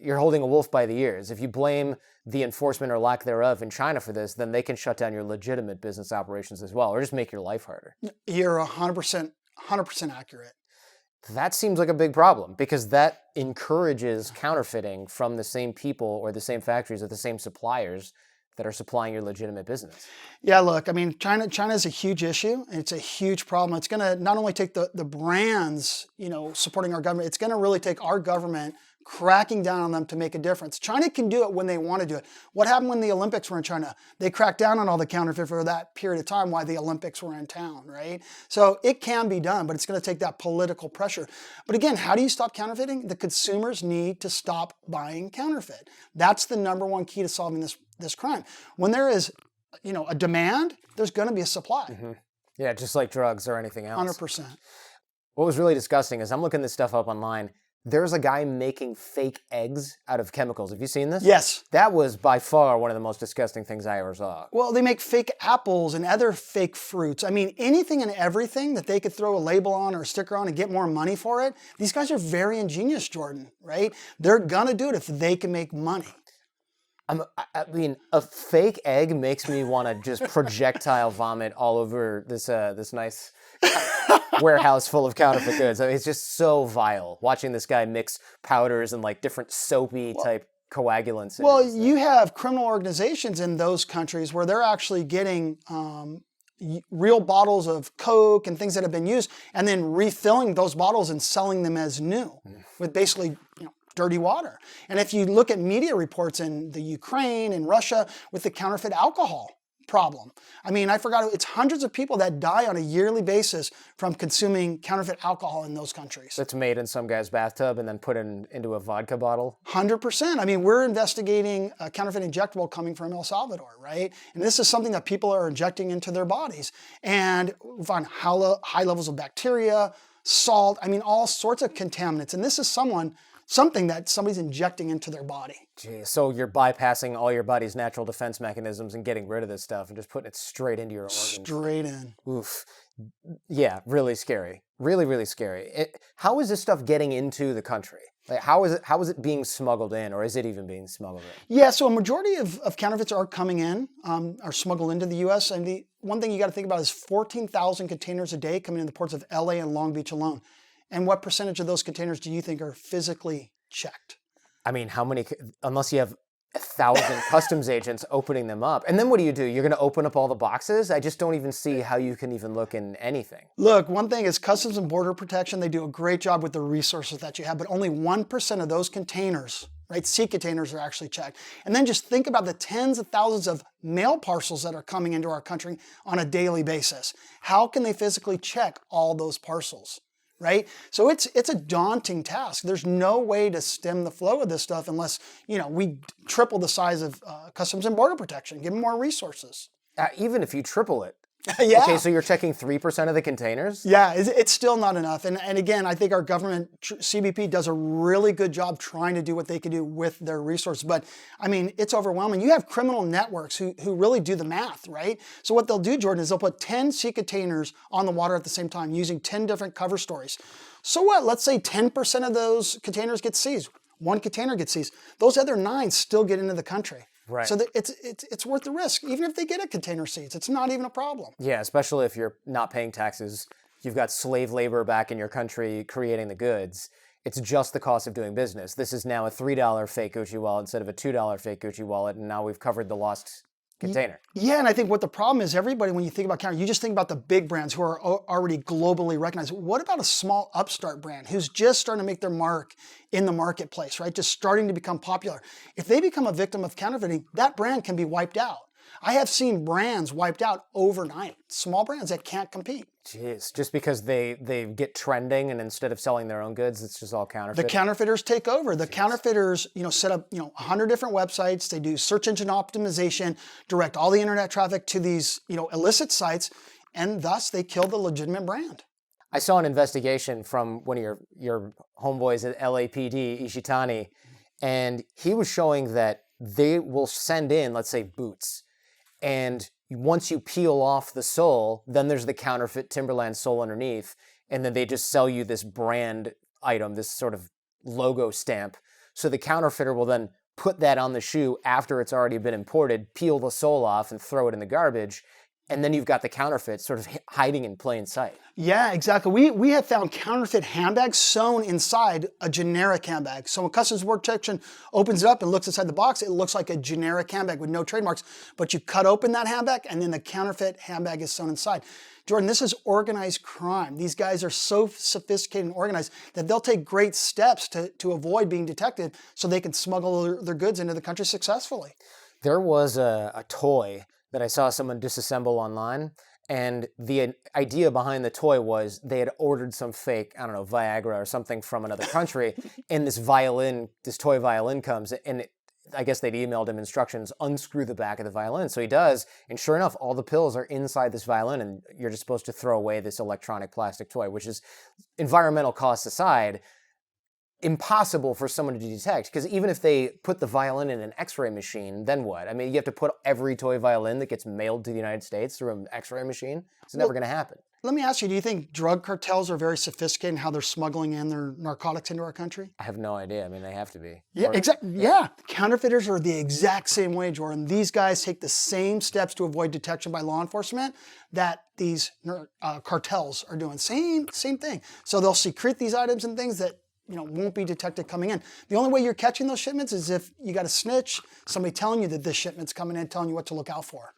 Speaker 1: you're holding a wolf by the ears. If you blame the enforcement or lack thereof in China for this, then they can shut down your legitimate business operations as well, or just make your life harder.
Speaker 2: You're 100% accurate.
Speaker 1: That seems like a big problem, because that encourages counterfeiting from the same people or the same factories or the same suppliers that are supplying your legitimate business.
Speaker 2: Yeah, look, I mean, China is a huge issue, and it's a huge problem. It's going to not only take the brands, supporting our government, it's going to really take our government cracking down on them to make a difference. China can do it when they want to do it. What happened when the Olympics were in China? They cracked down on all the counterfeit for that period of time while the Olympics were in town, right? So it can be done, but it's going to take that political pressure. But again, how do you stop counterfeiting? The consumers need to stop buying counterfeit. That's the number one key to solving this crime. When there is, a demand, there's going to be a supply.
Speaker 1: Mm-hmm. Yeah, just like drugs or anything else.
Speaker 2: 100%.
Speaker 1: What was really disgusting is I'm looking this stuff up online. There's a guy making fake eggs out of chemicals. Have you seen this?
Speaker 2: Yes.
Speaker 1: That was by far one of the most disgusting things I ever saw.
Speaker 2: Well, they make fake apples and other fake fruits. I mean, anything and everything that they could throw a label on or a sticker on and get more money for it. These guys are very ingenious, Jordan, right? They're gonna do it if they can make money.
Speaker 1: I mean, a fake egg makes me want to just projectile vomit all over this nice warehouse full of counterfeit goods. I mean, it's just so vile watching this guy mix powders and like different soapy type coagulants.
Speaker 2: Well, you have criminal organizations in those countries where they're actually getting real bottles of Coke and things that have been used and then refilling those bottles and selling them as new with basically, dirty water. And if you look at media reports in the Ukraine and Russia with the counterfeit alcohol problem, I mean, I forgot, it's hundreds of people that die on a yearly basis from consuming counterfeit alcohol in those countries.
Speaker 1: That's made in some guy's bathtub and then put into a vodka bottle?
Speaker 2: 100%. I mean, we're investigating a counterfeit injectable coming from El Salvador, right? And this is something that people are injecting into their bodies. And we find high levels of bacteria, salt, I mean, all sorts of contaminants. And this is something that somebody's injecting into their body.
Speaker 1: Gee, so you're bypassing all your body's natural defense mechanisms and getting rid of this stuff and just putting it straight into your organs.
Speaker 2: Straight in.
Speaker 1: Oof. Yeah, really scary. Really, really scary. How is this stuff getting into the country? Like, how is it being smuggled in, or is it even being smuggled in?
Speaker 2: Yeah, so a majority of counterfeits are coming in, are smuggled into the U.S. And the one thing you got to think about is 14,000 containers a day coming in the ports of L.A. and Long Beach alone. And what percentage of those containers do you think are physically checked?
Speaker 1: I mean, how many, unless you have 1,000 customs agents opening them up. And then what do? You're going to open up all the boxes? I just don't even see how you can even look in anything.
Speaker 2: Look, one thing is Customs and Border Protection, they do a great job with the resources that you have, but only 1% of those containers, right, sea containers are actually checked. And then just think about the tens of thousands of mail parcels that are coming into our country on a daily basis. How can they physically check all those parcels? Right? So it's a daunting task. There's no way to stem the flow of this stuff unless, we triple the size of Customs and Border Protection, give them more resources.
Speaker 1: Even if you triple it.
Speaker 2: Yeah.
Speaker 1: Okay, so you're checking 3% of the containers?
Speaker 2: Yeah, it's still not enough. And again, I think our government, CBP, does a really good job trying to do what they can do with their resources. But I mean, it's overwhelming. You have criminal networks who really do the math, right? So what they'll do, Jordan, is they'll put 10 sea containers on the water at the same time using 10 different cover stories. So what? Let's say 10% of those containers get seized. One container gets seized. Those other 9 still get into the country.
Speaker 1: Right.
Speaker 2: So it's worth the risk. Even if they get a container seized, it's not even a problem.
Speaker 1: Yeah, especially if you're not paying taxes. You've got slave labor back in your country creating the goods. It's just the cost of doing business. This is now a $3 fake Gucci wallet instead of a $2 fake Gucci wallet, and now we've covered the lost container.
Speaker 2: Yeah, and I think what the problem is, everybody, when you think about counterfeit, you just think about the big brands who are already globally recognized. What about a small upstart brand who's just starting to make their mark in the marketplace, right? Just starting to become popular. If they become a victim of counterfeiting, that brand can be wiped out. I have seen brands wiped out overnight, small brands that can't compete.
Speaker 1: Jeez, just because they get trending and instead of selling their own goods, it's just all counterfeit?
Speaker 2: The counterfeiters take over. The counterfeiters, set up, 100 different websites. They do search engine optimization, direct all the internet traffic to these, illicit sites. and thus they kill the legitimate brand.
Speaker 1: I saw an investigation from one of your homeboys at LAPD, Ishitani, and he was showing that they will send in, let's say, boots. And once you peel off the sole, then there's the counterfeit Timberland sole underneath. And then they just sell you this brand item, this sort of logo stamp. So the counterfeiter will then put that on the shoe after it's already been imported, peel the sole off and throw it in the garbage. And then you've got the counterfeit sort of hiding in plain sight.
Speaker 2: Yeah, exactly. We have found counterfeit handbags sewn inside a generic handbag. So when Customs Border Protection opens it up and looks inside the box, it looks like a generic handbag with no trademarks. But you cut open that handbag and then the counterfeit handbag is sewn inside. Jordan, this is organized crime. These guys are so sophisticated and organized that they'll take great steps to avoid being detected so they can smuggle their goods into the country successfully.
Speaker 1: There was a toy that I saw someone disassemble online. And the idea behind the toy was they had ordered some fake, I don't know, Viagra or something from another country. And this toy violin comes, and I guess they'd emailed him instructions, unscrew the back of the violin. So he does. And sure enough, all the pills are inside this violin, and you're just supposed to throw away this electronic plastic toy, which is, environmental costs aside, impossible for someone to detect, because even if they put the violin in an x-ray machine, then what? I mean, you have to put every toy violin that gets mailed to the United States through an x-ray machine. It's never going to happen.
Speaker 2: Let me ask you, do you think drug cartels are very sophisticated in how they're smuggling in their narcotics into our country?
Speaker 1: I have no idea. I mean, they have to be.
Speaker 2: Yeah, exactly. Yeah. Counterfeiters are the exact same way, Jordan. These guys take the same steps to avoid detection by law enforcement that these cartels are doing. Same thing. So they'll secrete these items and things that won't be detected coming in. The only way you're catching those shipments is if you got a snitch, somebody telling you that this shipment's coming in, telling you what to look out for.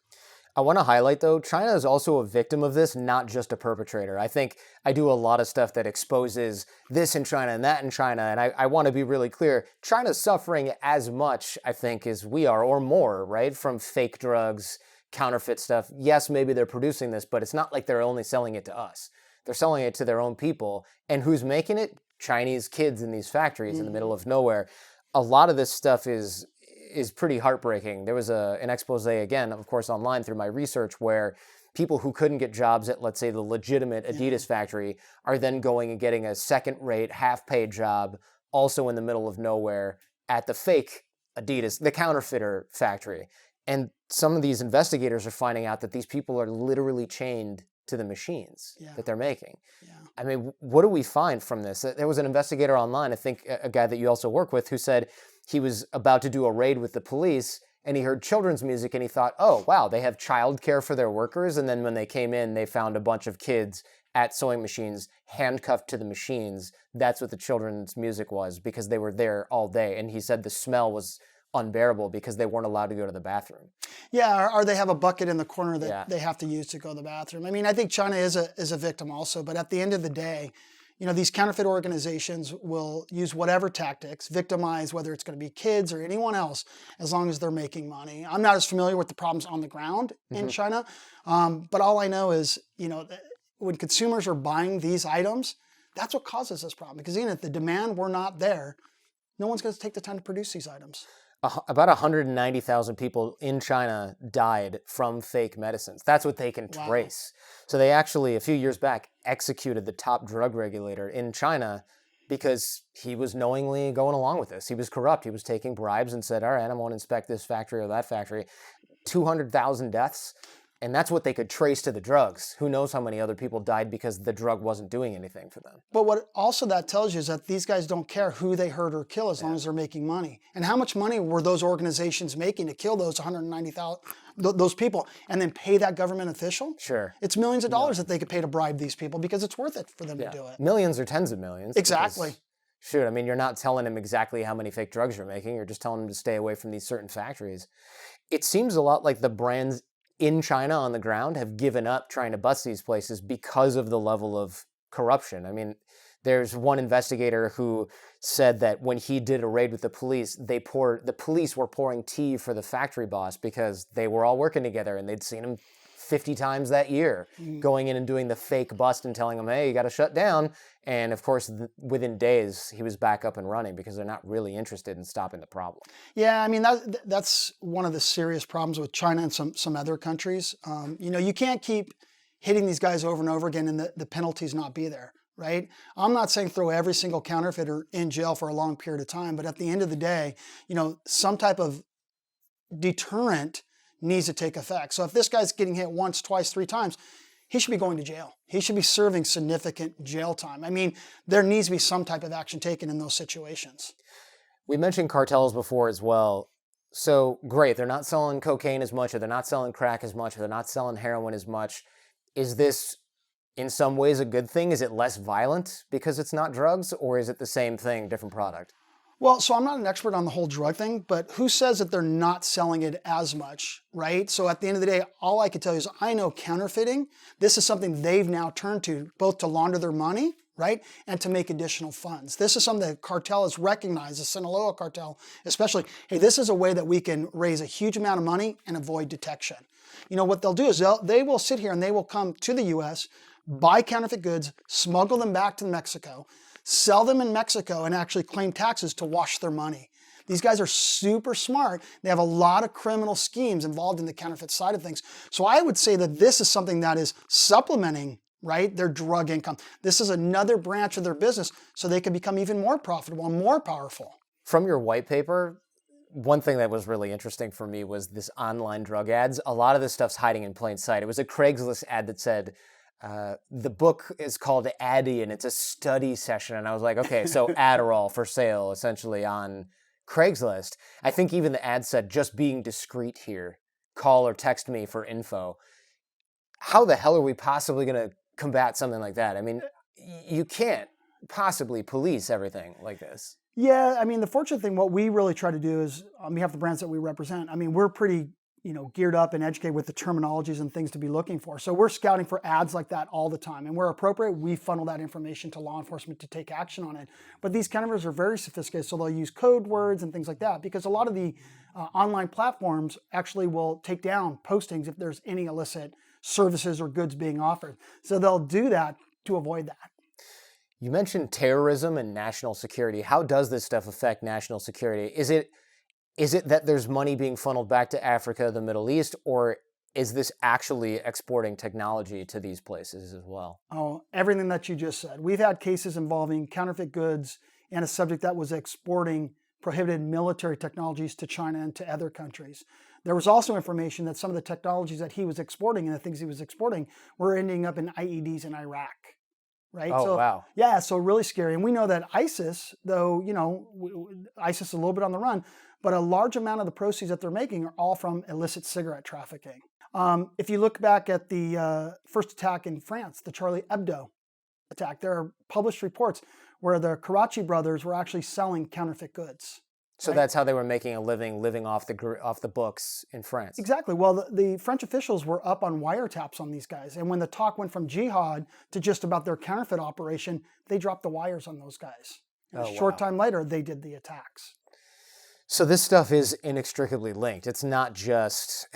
Speaker 1: I want to highlight, though, China is also a victim of this, not just a perpetrator. I think I do a lot of stuff that exposes this in China and that in China, and I want to be really clear. China's suffering as much, I think, as we are, or more, right, from fake drugs, counterfeit stuff. Yes, maybe they're producing this, but it's not like they're only selling it to us. They're selling it to their own people. And who's making it? Chinese kids in these factories in the middle of nowhere. A lot of this stuff is pretty heartbreaking. There was an expose, again, of course, online through my research, where people who couldn't get jobs at, let's say, the legitimate Adidas factory are then going and getting a second-rate, half-paid job also in the middle of nowhere at the fake Adidas, the counterfeiter factory. And some of these investigators are finding out that these people are literally chained to the machines that they're making. Yeah. I mean, what do we find from this? There was an investigator online, I think a guy that you also work with, who said he was about to do a raid with the police and he heard children's music and he thought, oh, wow, they have childcare for their workers. And then when they came in, they found a bunch of kids at sewing machines handcuffed to the machines. That's what the children's music was, because they were there all day. And he said the smell was unbearable because they weren't allowed to go to the bathroom.
Speaker 2: Yeah, or they have a bucket in the corner that they have to use to go to the bathroom. I mean, I think China is a victim also, but at the end of the day, these counterfeit organizations will use whatever tactics, victimize, whether it's going to be kids or anyone else, as long as they're making money. I'm not as familiar with the problems on the ground in China, but all I know is, when consumers are buying these items, that's what causes this problem. Because even if the demand were not there, no one's going to take the time to produce these items.
Speaker 1: About 190,000 people in China died from fake medicines. That's what they can trace. So they actually, a few years back, executed the top drug regulator in China because he was knowingly going along with this. He was corrupt. He was taking bribes and said, all right, I'm going to inspect this factory or that factory. 200,000 deaths. And that's what they could trace to the drugs. Who knows how many other people died because the drug wasn't doing anything for them.
Speaker 2: But what also that tells you is that these guys don't care who they hurt or kill as long as they're making money. And how much money were those organizations making to kill those 190,000, those people, and then pay that government official?
Speaker 1: Sure.
Speaker 2: It's millions of dollars that they could pay to bribe these people because it's worth it for them to do it.
Speaker 1: Millions or tens of millions.
Speaker 2: Exactly.
Speaker 1: Shoot, I mean, you're not telling them exactly how many fake drugs you're making. You're just telling them to stay away from these certain factories. It seems a lot like the brands in China on the ground have given up trying to bust these places because of the level of corruption. I mean, there's one investigator who said that when he did a raid with the police, the police were pouring tea for the factory boss because they were all working together and they'd seen him 50 times that year, going in and doing the fake bust and telling him, hey, you got to shut down. And of course, within days, he was back up and running because they're not really interested in stopping the problem.
Speaker 2: Yeah, I mean, that's one of the serious problems with China and some other countries. You can't keep hitting these guys over and over again and the penalties not be there, right? I'm not saying throw every single counterfeiter in jail for a long period of time, but at the end of the day, some type of deterrent needs to take effect. So if this guy's getting hit once, twice, 3 times, he should be going to jail. He should be serving significant jail time. I mean, there needs to be some type of action taken in those situations.
Speaker 1: We mentioned cartels before as well. So great, they're not selling cocaine as much, or they're not selling crack as much, or they're not selling heroin as much. Is this in some ways a good thing? Is it less violent because it's not drugs, or is it the same thing, different product?
Speaker 2: Well, so I'm not an expert on the whole drug thing, but who says that they're not selling it as much, right? So at the end of the day, all I can tell you is I know counterfeiting, this is something they've now turned to, both to launder their money, right, and to make additional funds. This is something the cartel has recognized, the Sinaloa Cartel especially. Hey, this is a way that we can raise a huge amount of money and avoid detection. What they'll do is they will sit here and they will come to the U.S., buy counterfeit goods, smuggle them back to Mexico, sell them in Mexico, and actually claim taxes to wash their money. These guys are super smart. They have a lot of criminal schemes involved in the counterfeit side of things. So I would say that this is something that is supplementing, right, their drug income. This is another branch of their business so they can become even more profitable and more powerful.
Speaker 1: From your white paper, one thing that was really interesting for me was this online drug ads. A lot of this stuff's hiding in plain sight. It was a Craigslist ad that said, the book is called Addy and it's a study session. And I was like, okay, so Adderall for sale essentially on Craigslist. I think even the ad said, just being discreet here, call or text me for info. How the hell are we possibly going to combat something like that? I mean, you can't possibly police everything like this.
Speaker 2: Yeah, I mean, the fortunate thing, what we really try to do is, on behalf of the brands that we represent, I mean, we're pretty geared up and educated with the terminologies and things to be looking for. So we're scouting for ads like that all the time. And where appropriate, we funnel that information to law enforcement to take action on it. But these counterfeiters are very sophisticated, so they'll use code words and things like that, because a lot of the online platforms actually will take down postings if there's any illicit services or goods being offered. So they'll do that to avoid that.
Speaker 1: You mentioned terrorism and national security. How does this stuff affect national security? Is it that there's money being funneled back to Africa, the Middle East, or is this actually exporting technology to these places as well?
Speaker 2: Oh, everything that you just said. We've had cases involving counterfeit goods and a subject that was exporting prohibited military technologies to China and to other countries. There was also information that some of the technologies that he was exporting and the things he was exporting were ending up in IEDs in Iraq. Right?
Speaker 1: Oh,
Speaker 2: so,
Speaker 1: wow.
Speaker 2: Yeah, so really scary. And we know that ISIS, though, ISIS is a little bit on the run, but a large amount of the proceeds that they're making are all from illicit cigarette trafficking. If you look back at the first attack in France, the Charlie Hebdo attack, there are published reports where the Karachi brothers were actually selling counterfeit goods.
Speaker 1: So that's how they were making a living off the books in France.
Speaker 2: Exactly. Well, the French officials were up on wiretaps on these guys. And when the talk went from jihad to just about their counterfeit operation, they dropped the wires on those guys. And a short time later, they did the attacks.
Speaker 1: So this stuff is inextricably linked. It's not just...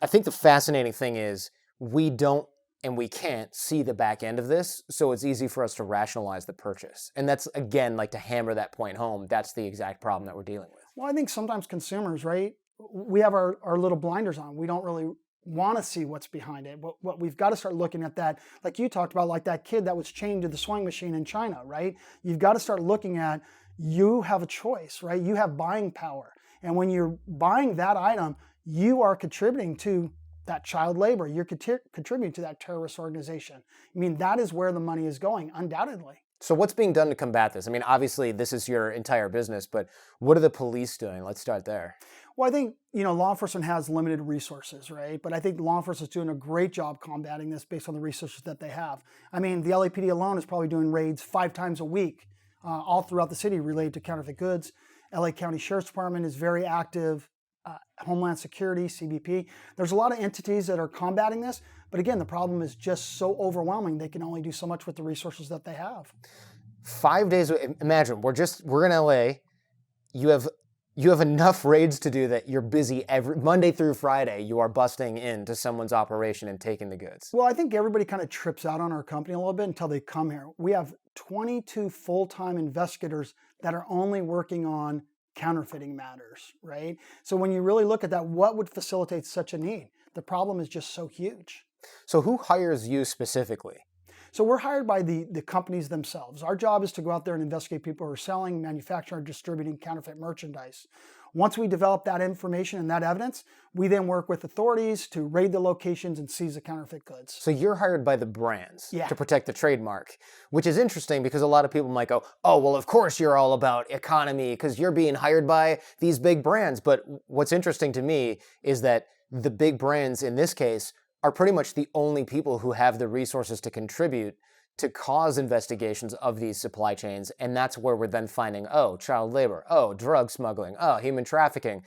Speaker 1: I think the fascinating thing is we don't and we can't see the back end of this, so it's easy for us to rationalize the purchase. And that's, again, like to hammer that point home, that's the exact problem that we're dealing with.
Speaker 2: Well, I think sometimes consumers, right, we have our little blinders on. We don't really want to see what's behind it. What we've got to start looking at that, like you talked about, like that kid that was chained to the sewing machine in China, right? You've got to start looking at, you have a choice, right? You have buying power. And when you're buying that item, you are contributing to that child labor. You're contributing to that terrorist organization. I mean, that is where the money is going, undoubtedly.
Speaker 1: So what's being done to combat this? I mean, obviously, this is your entire business, but what are the police doing? Let's start there.
Speaker 2: Well, I think, law enforcement has limited resources, right? But I think law enforcement is doing a great job combating this based on the resources that they have. I mean, the LAPD alone is probably doing raids 5 times a week all throughout the city related to counterfeit goods. LA County Sheriff's Department is very active. Homeland Security, CBP. There's a lot of entities that are combating this, but again, the problem is just so overwhelming. They can only do so much with the resources that they have.
Speaker 1: 5 days. Imagine we're in LA. You have enough raids to do that you're busy every Monday through Friday. You are busting into someone's operation and taking the goods.
Speaker 2: Well, I think everybody kind of trips out on our company a little bit until they come here. We have 22 full-time investigators that are only working on counterfeiting matters, right? So when you really look at that, what would facilitate such a need? The problem is just so huge.
Speaker 1: So who hires you specifically?
Speaker 2: So we're hired by the companies themselves. Our job is to go out there and investigate people who are selling, manufacturing, or distributing counterfeit merchandise. Once we develop that information and that evidence, we then work with authorities to raid the locations and seize the counterfeit goods.
Speaker 1: So you're hired by the brands
Speaker 2: Yeah.
Speaker 1: to protect the trademark, which is interesting because a lot of people might go, oh, well, of course you're all about economy because you're being hired by these big brands. But what's interesting to me is that the big brands in this case are pretty much the only people who have the resources to contribute to cause investigations of these supply chains. And that's where we're then finding, oh, child labor, oh, drug smuggling, oh, human trafficking,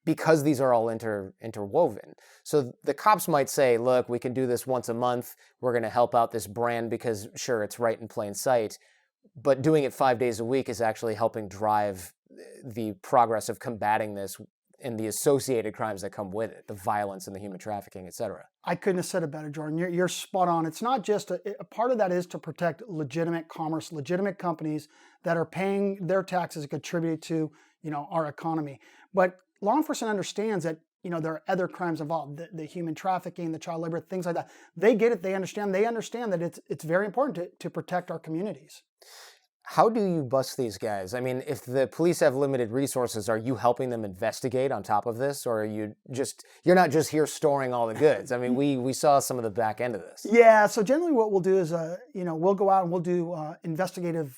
Speaker 1: because these are all interwoven. So the cops might say, look, we can do this once a month. We're going to help out this brand because, sure, it's right in plain sight. But doing it 5 days a week is actually helping drive the progress of combating this and the associated crimes that come with it, the violence and the human trafficking, et cetera.
Speaker 2: I couldn't have said it better, Jordan. You're spot on. It's not just a part of that is to protect legitimate commerce, legitimate companies that are paying their taxes and contribute to, our economy. But law enforcement understands that, there are other crimes involved, the human trafficking, the child labor, things like that. They get it. They understand that it's very important to protect our communities.
Speaker 1: How do you bust these guys? I mean, if the police have limited resources, are you helping them investigate on top of this? Or are you're not just here storing all the goods? I mean, we saw some of the back end of this.
Speaker 2: Yeah, so generally what we'll do is, we'll go out and we'll do investigative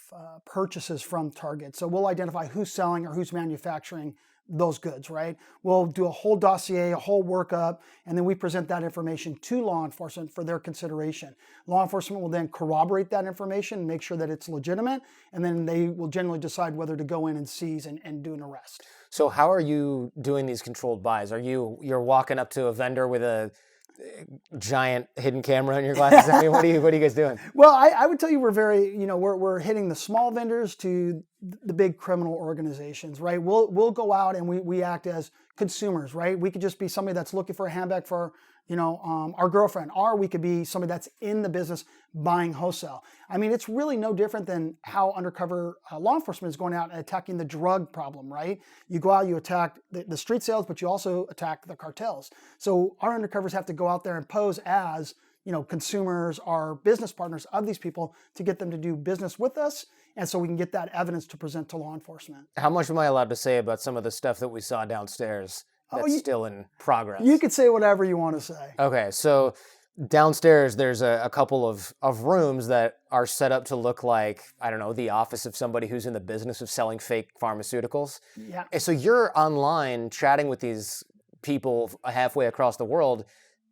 Speaker 2: purchases from targets. So we'll identify who's selling or who's manufacturing those goods, right? We'll do a whole dossier, a whole workup, and then we present that information to law enforcement for their consideration. Law enforcement will then corroborate that information, make sure that it's legitimate, and then they will generally decide whether to go in and seize and do an arrest.
Speaker 1: So how are you doing these controlled buys? You're walking up to a vendor with a giant hidden camera in your glasses? I mean, what are you guys doing?
Speaker 2: Well, I would tell you we're very, we're hitting the small vendors to the big criminal organizations, right? We'll go out and we act as consumers, right? We could just be somebody that's looking for a handbag for, our girlfriend, or we could be somebody that's in the business buying wholesale. I mean, it's really no different than how undercover law enforcement is going out and attacking the drug problem, right? You go out, you attack the street sales, but you also attack the cartels. So our undercovers have to go out there and pose as, consumers or business partners of these people to get them to do business with us. And so we can get that evidence to present to law enforcement.
Speaker 1: How much am I allowed to say about some of the stuff that we saw downstairs that's still in progress?
Speaker 2: You could say whatever you want to say.
Speaker 1: Okay, so downstairs there's a couple of rooms that are set up to look like, I don't know, the office of somebody who's in the business of selling fake pharmaceuticals.
Speaker 2: Yeah.
Speaker 1: And so you're online chatting with these people halfway across the world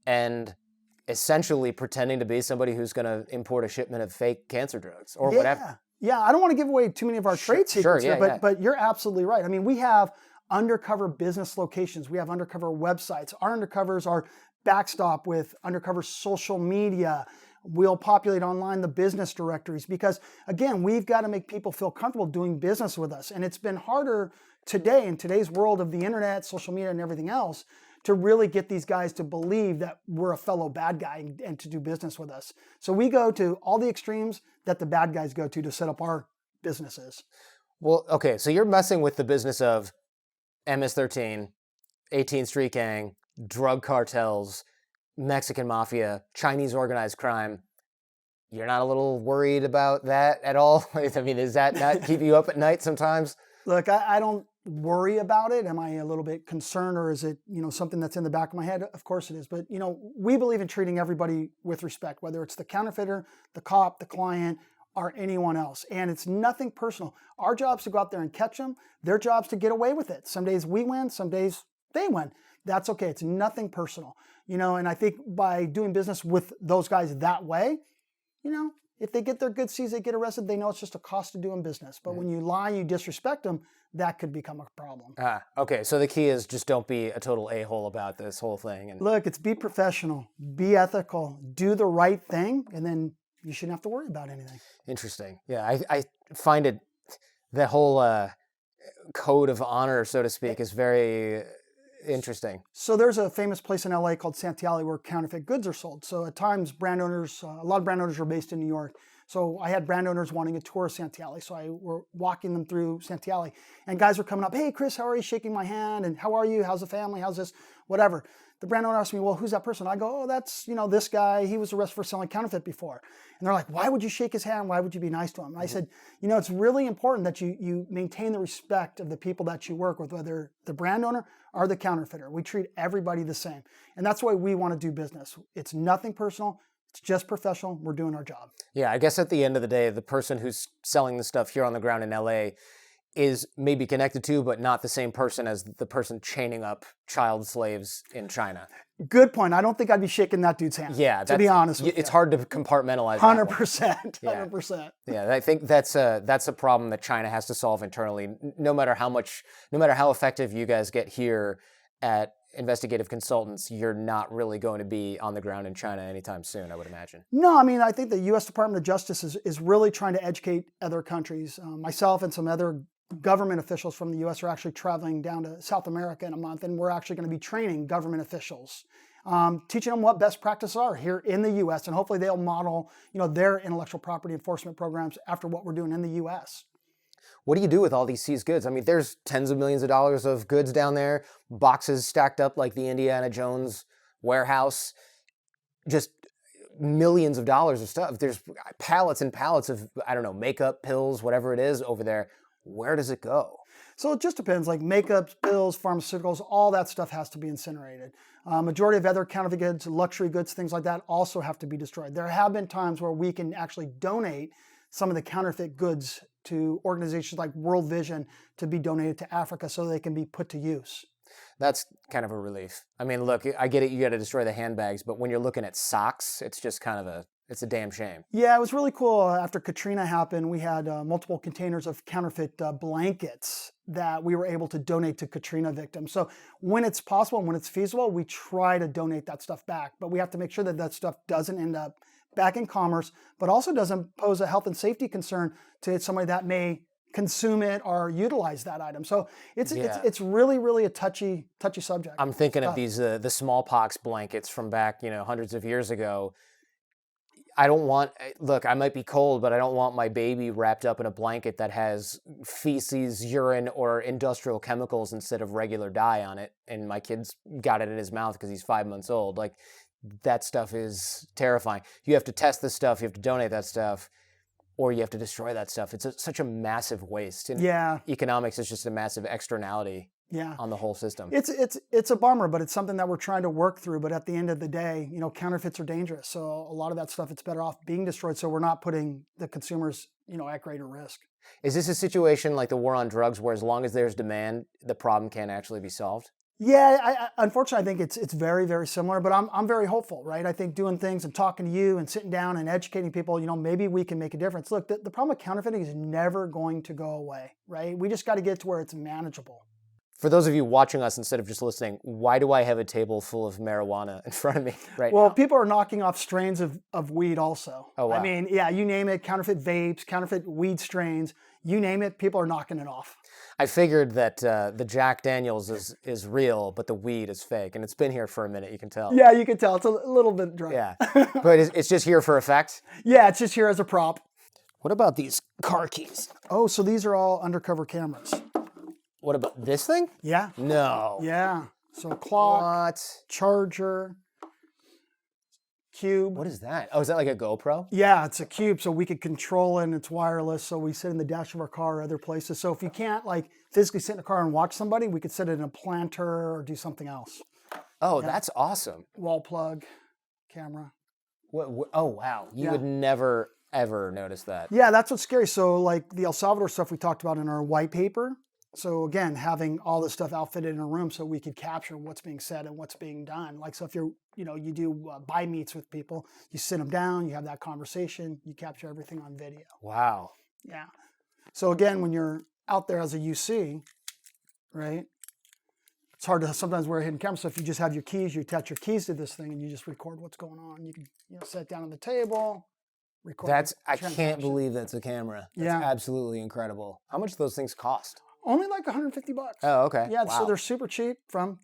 Speaker 1: and essentially pretending to be somebody who's going to import a shipment of fake cancer drugs or whatever.
Speaker 2: Yeah, I don't want to give away too many of our trade secrets here, but you're absolutely right. I mean, we have undercover business locations. We have undercover websites. Our undercovers are backstop with undercover social media. We'll populate online the business directories because, again, we've got to make people feel comfortable doing business with us. And it's been harder today in today's world of the internet, social media, and everything else to really get these guys to believe that we're a fellow bad guy and to do business with us. So we go to all the extremes that the bad guys go to set up our businesses.
Speaker 1: Well, okay, so you're messing with the business of MS-13, 18th Street Gang, drug cartels, Mexican mafia, Chinese organized crime. You're not a little worried about that at all? I mean, does that not keep you up at night sometimes?
Speaker 2: Look, I don't worry about it. Am I a little bit concerned, or is it, something that's in the back of my head? Of course it is. But, we believe in treating everybody with respect, whether it's the counterfeiter, the cop, the client, or anyone else. And it's nothing personal. Our job's to go out there and catch them. Their job's to get away with it. Some days we win, some days they win. That's okay. It's nothing personal. And I think by doing business with those guys that way, if they get their good seized, they get arrested, they know it's just a cost of doing business. But when you lie, you disrespect them, that could become a problem.
Speaker 1: Okay. So the key is just don't be a total a-hole about this whole thing. And
Speaker 2: look, it's be professional, be ethical, do the right thing, and then you shouldn't have to worry about anything.
Speaker 1: Interesting. Yeah, I find it, that whole code of honor, so to speak, is very interesting.
Speaker 2: So there's a famous place in LA called Santee Alley where counterfeit goods are sold. So at times a lot of brand owners are based in New York. So I had brand owners wanting a tour of Santee Alley. So I were walking them through Santee Alley, and guys were coming up, hey, Kris, how are you? Shaking my hand, and how are you? How's the family? How's this? Whatever. The brand owner asked me, well, who's that person? I go, oh, that's, this guy. He was arrested for selling counterfeit before. And they're like, why would you shake his hand? Why would you be nice to him? And I said, it's really important that you maintain the respect of the people that you work with, whether the brand owner or the counterfeiter. We treat everybody the same. And that's the way we want to do business. It's nothing personal. It's just professional. We're doing our job.
Speaker 1: Yeah, I guess at the end of the day, the person who's selling the stuff here on the ground in LA is maybe connected to, but not the same person as the person chaining up child slaves in China.
Speaker 2: Good point. I don't think I'd be shaking that dude's hand.
Speaker 1: Yeah,
Speaker 2: to be honest with you.
Speaker 1: It's hard to compartmentalize.
Speaker 2: 100%. 100%.
Speaker 1: Yeah, I think that's a problem that China has to solve internally. No matter how effective you guys get here at Investigative Consultants, you're not really going to be on the ground in China anytime soon, I would imagine.
Speaker 2: No, I mean, I think the U.S. Department of Justice is really trying to educate other countries. Myself and some other government officials from the U.S. are actually traveling down to South America in a month, and we're actually going to be training government officials, teaching them what best practices are here in the U.S., and hopefully they'll model, their intellectual property enforcement programs after what we're doing in the U.S.
Speaker 1: What do you do with all these seized goods? I mean, there's tens of millions of dollars of goods down there, boxes stacked up like the Indiana Jones warehouse, just millions of dollars of stuff. There's pallets and pallets of, makeup, pills, whatever it is over there. Where does it go?
Speaker 2: So it just depends, like makeup, pills, pharmaceuticals, all that stuff has to be incinerated. Majority of other counterfeit goods, luxury goods, things like that also have to be destroyed. There have been times where we can actually donate some of the counterfeit goods to organizations like World Vision to be donated to Africa so they can be put to use.
Speaker 1: That's kind of a relief. I mean, look, I get it, you got to destroy the handbags, but when you're looking at socks, it's just kind of it's a damn shame.
Speaker 2: Yeah, it was really cool. After Katrina happened, we had multiple containers of counterfeit blankets that we were able to donate to Katrina victims. So when it's possible and when it's feasible, we try to donate that stuff back. But we have to make sure that that stuff doesn't end up back in commerce, but also doesn't pose a health and safety concern to somebody that may consume it or utilize that item. So it's really, really a touchy subject.
Speaker 1: I'm thinking of these the smallpox blankets from back, hundreds of years ago. I might be cold, but I don't want my baby wrapped up in a blanket that has feces, urine, or industrial chemicals instead of regular dye on it. And my kid's got it in his mouth because he's 5 months old. Like, that stuff is terrifying. You have to test this stuff, you have to donate that stuff, or you have to destroy that stuff. It's such a massive waste. And economics is just a massive externality on the whole system.
Speaker 2: It's a bummer, but it's something that we're trying to work through. But at the end of the day, counterfeits are dangerous. So a lot of that stuff, it's better off being destroyed so we're not putting the consumers, at greater risk.
Speaker 1: Is this a situation like the war on drugs where as long as there's demand, the problem can actually be solved?
Speaker 2: Yeah, unfortunately, I think it's very, very similar, but I'm very hopeful, right? I think doing things and talking to you and sitting down and educating people, maybe we can make a difference. Look, the problem with counterfeiting is never going to go away, right? We just got to get to where it's manageable.
Speaker 1: For those of you watching us instead of just listening, why do I have a table full of marijuana in front of me right now?
Speaker 2: Well, people are knocking off strains of weed also.
Speaker 1: Oh, wow.
Speaker 2: I mean, you name it, counterfeit vapes, counterfeit weed strains, you name it, people are knocking it off.
Speaker 1: I figured that the Jack Daniels is real, but the weed is fake. And it's been here for a minute, you can tell.
Speaker 2: Yeah, you can tell. It's a little bit dry.
Speaker 1: Yeah, but it's just here for effect?
Speaker 2: Yeah, it's just here as a prop.
Speaker 1: What about these car keys?
Speaker 2: Oh, so these are all undercover cameras.
Speaker 1: What about this thing?
Speaker 2: Yeah.
Speaker 1: No.
Speaker 2: Yeah. So clock, charger, cube.
Speaker 1: What is that? Oh, is that like a GoPro?
Speaker 2: Yeah, it's a cube, so we could control it, and it's wireless, so we sit in the dash of our car or other places. So if you can't physically sit in a car and watch somebody, we could set it in a planter or do something else.
Speaker 1: Oh, that's awesome.
Speaker 2: Wall plug, camera.
Speaker 1: What? Oh, wow. You would never, ever notice that.
Speaker 2: Yeah, that's what's scary. So like the El Salvador stuff we talked about in our white paper. So again, having all this stuff outfitted in a room so we could capture what's being said and what's being done. Like, so if you do buy meets with people, you sit them down, you have that conversation, you capture everything on video.
Speaker 1: Wow.
Speaker 2: Yeah. So again, when you're out there as a UC, right, it's hard to sometimes wear a hidden camera. So if you just have your keys, you attach your keys to this thing and you just record what's going on. You can sit down on the table, record.
Speaker 1: I can't believe that's a camera. That's absolutely incredible. How much do those things cost?
Speaker 2: Only like $150.
Speaker 1: Oh, okay.
Speaker 2: Yeah,
Speaker 1: wow.
Speaker 2: So they're super cheap from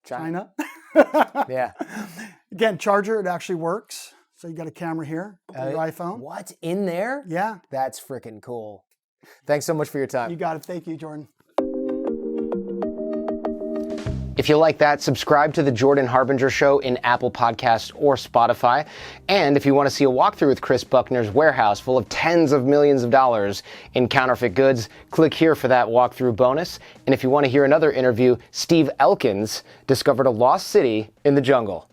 Speaker 2: China.
Speaker 1: Yeah.
Speaker 2: Again, charger, it actually works. So you got a camera here on your iPhone.
Speaker 1: What's in there?
Speaker 2: Yeah.
Speaker 1: That's freaking cool. Thanks so much for your time.
Speaker 2: You got it. Thank you, Jordan.
Speaker 1: If you like that, subscribe to the Jordan Harbinger Show in Apple Podcasts or Spotify. And if you want to see a walkthrough with Kris Buckner's warehouse full of tens of millions of dollars in counterfeit goods, click here for that walkthrough bonus. And if you want to hear another interview, Steve Elkins discovered a lost city in the jungle.